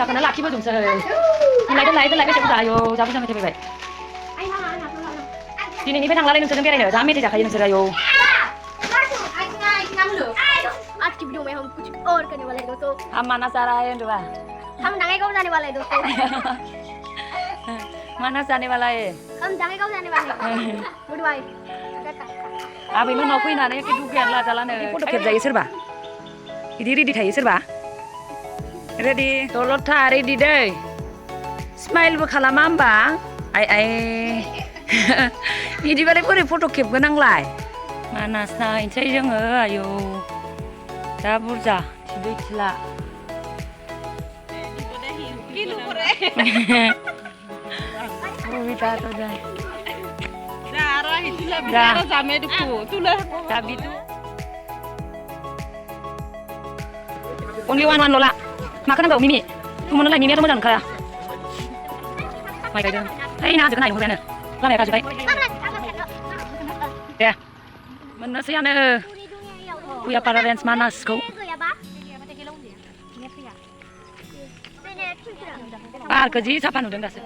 फिसाखौनो लाखिबोदोंसै दोनलाय बेसे बुरजा आयौ जा बुरजा मेथाइ फैबाय दिनैनिफ्राय थांलालाय नोंसोरजों बेरायनो जा मेथाइ जाखायो नोंसोर आयौ आज की वीडियो में हम कुछ और करने वाले हैं दोस्तों हम मानस जा रहा है इंदुआ हम दंगेगांव जाने वाले हैं दोस्तों मानस जाने वाला है हम दंगेगांव जाने वाले हैं गुड बाय आबैमोननाव फैनानै एखे दुगायानो लाजालानो फट' खेबजायो सोरबा बिदि रेडि थायो सोरबा रेडि दलद था रेडि दै स्माइलबो खालामा होमबा आइ बिदिबालाय बोरै फट' खेबगोन आंलाय मानास नायनोसै जोङो आयौ जा बुरजा थिदै थिला only one lola makan enggak mimi kamu nolak mimi atau mau kaya mai gaidong na juga naik mobilnya lama ya kaju baik ya mana sih ane punya parents manas kau kerja siapa nudeng dasar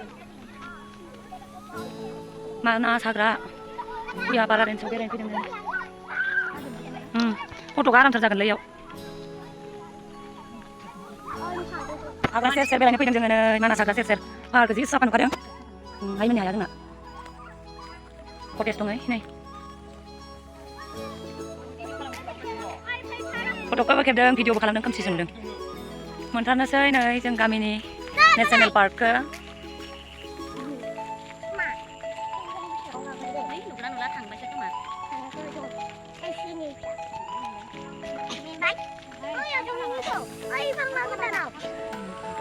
mana sagra punya parents oke yang pindah foto karam terjaga leyau agak ser belanya pindah dengan mana sagra ser kerja siapa nukadeng hai mana ya dengar kotes tungai nih foto kau pakai deng video bakalan deng kamsi sendeng montana saya nih jeng kami nih national park ke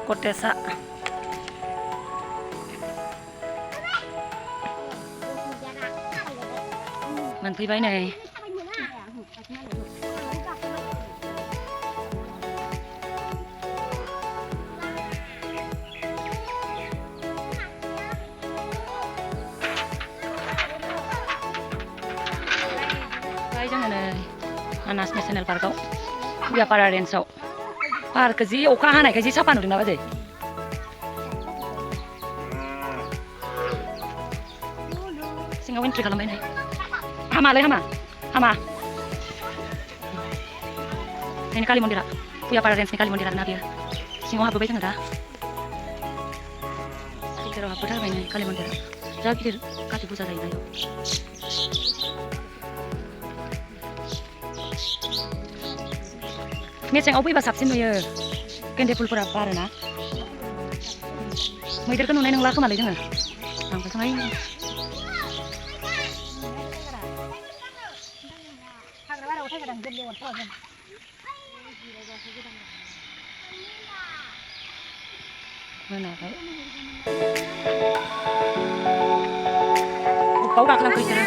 Kotesa manfaibai này baik jangan Manas National Park kau biar para rensau park ji oka hanai kaji siapa nudeng apa deh singa wintri kalau main hama leh hama ini kali mondira punya para rens ini kali mondira nabi singa apa baik nggak kira apa dah main kali mondira jadi kira kasih pusat aja yo Ngeceng opi bahasa absen ya, kende pul pura para na. Mau idir kan unai nang laku malah jangan, sampai sungai. Mana kau? Kau dah kelang kerja.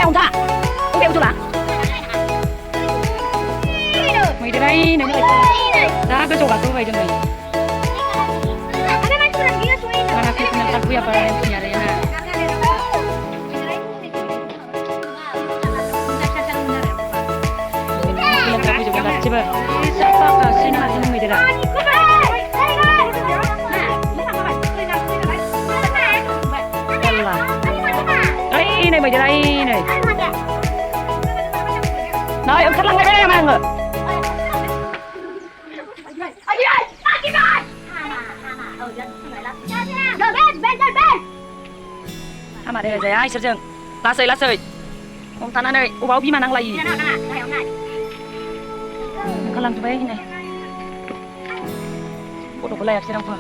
Ông ta, ông đeo chưa là? Mày đi đây, này mày. Dah, cái chỗ gạt tôi vậy đừng này. Mana kita nak punya para yang punya Rena. Yang kami juga nak coba. Siapa kasih nak ini mày dah. Đây này mày đây này. Nói ông cắt lăng cái này mà ngờ. Mà đây là ai sợ chừng? Lá sợi. Ông ta này, ông báo bí mà năng là gì? Cắt lăng cái bé này. Bộ đồ có lẹp xe đông không?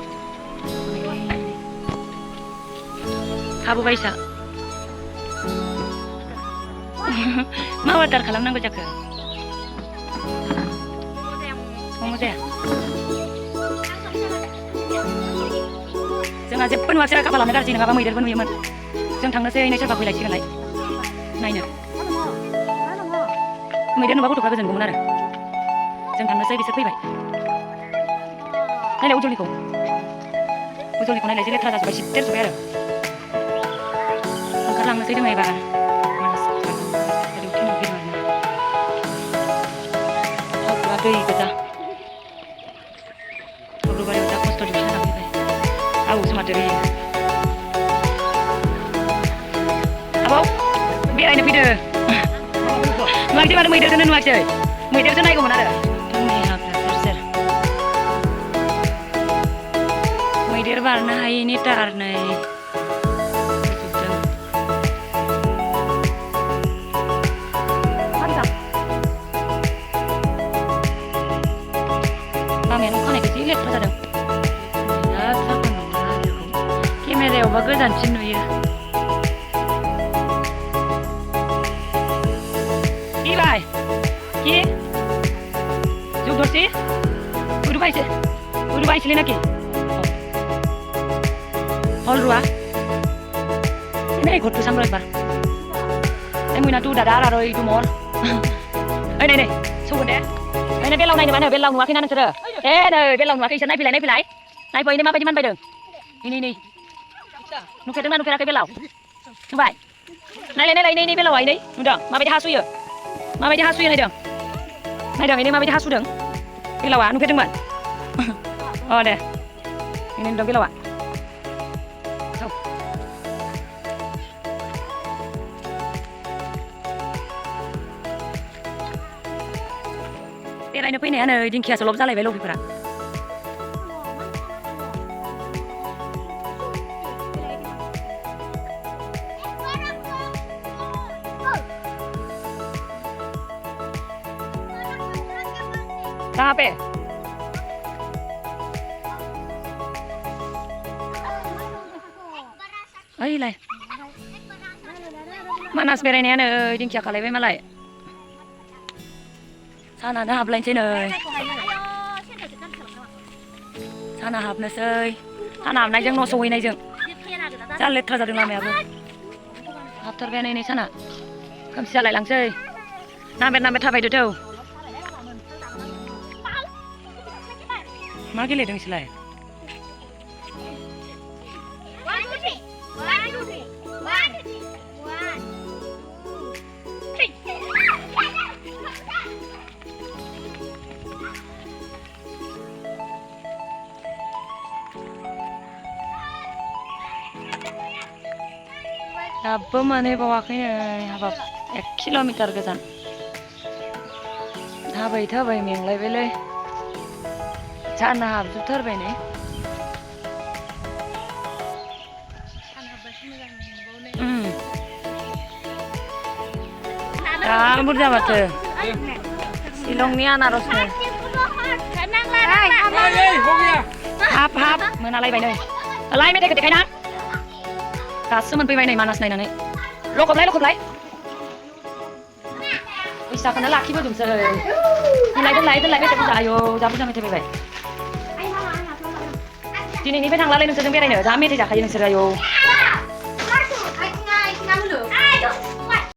Kabu baisa. Ma order खालामनांगौ जाखो मोमो जाया जोंहा जेबो नुवासै खाफालानो गाज्रि नङाबा मैदेरबो नुयोमोन जों थांनोसै नै सोरबा फैलायसिगोनलाय नायनो मैदेर नुबा गथ'फ्रा गोजोनगौमोन आरो जों थांनोसै बिसोर फैबाय नायलाय उजलनिखौ नायलाय जे लेथ्रा जाजोब्बाय सिबदेरजोब्बाय आरो ओंखारलांनोसै जोङो एबार दै गोजा थब्लबारियाव जा खस्थ' दिउसा लांफैबाय आबौसो माथो होयो आबौ बेरायनो फैदो नुवाखै माथो मैदेरखौनो नुवाखै मैदेरसो नायगौमोन आरो जोंनि हाग्रा सेर मैदेर बारनो हायैनि थार नै लामायानो खानायखौ जि लेथ्रा जादों बिराद साफा नंला केमेरायावबा गोजानसिन नुयो কি ভাই কি যোগ ধরছি উড়ু পাইছিলি নাকি হল রুয়া এই ঘরটো সামনে একবার এই মুই না তুই দাদা আর এই মর এই नै सौगोन दे ओइ बेलाव नायनो मानो बेलाव नुवाखैना नोंसोरो नै बेलाव नुवाखै इसोर नायफैलाय नायफैनो माबायदि मानबायदों नै नुफेरदोंना नुफेराखै बेलाव नुबाय नायलाय नै बेलावा नै नुदों माबायदि हासुयो नायदों नै माबायदि हासुदों बेलावा नुफेरदोंमोन दे नै नुदों बेलावा बेरायनो फैनायानो दिंखियासो लब जालायबाय लबिफोरा कहाँ पे ओइलाय मानास बेरायनायानो दिंखिया खालायबाय मालाय सानानो हाबलायनोसै नै साना हाबनोसै साना हाबनायजों न' सहैनायजों जा लेथ्रा जादों लामायाबो हाबथारबाय नै साना खोमसि जालायलांसै नांबेर थाबायदो थौ मा गेलेदों इसोरलाय दाबो मोनहैबावाखै नै हाबाब 1 किल'मिटार गोजान थाबाय मेंलायबायलै साना हाबजोबथारबाय नै जा बुरजा माथो शिलंनि आनारसनो हाब मोनालायबाय नै लाय मेथाइखौ देखायना दासो मोनफैबाय नै मानास नायनानै लखबलाय फैसाखौनो लाखिबोदोंसै दोनलाय बेसे बुरजा आयौ जा बुरजा मेथाइ फैबाय दिनैनिफ्राय थांलालाय नोंसोरजों बेरायनो जा मेथाइ जाखायो नोंसोर आयौ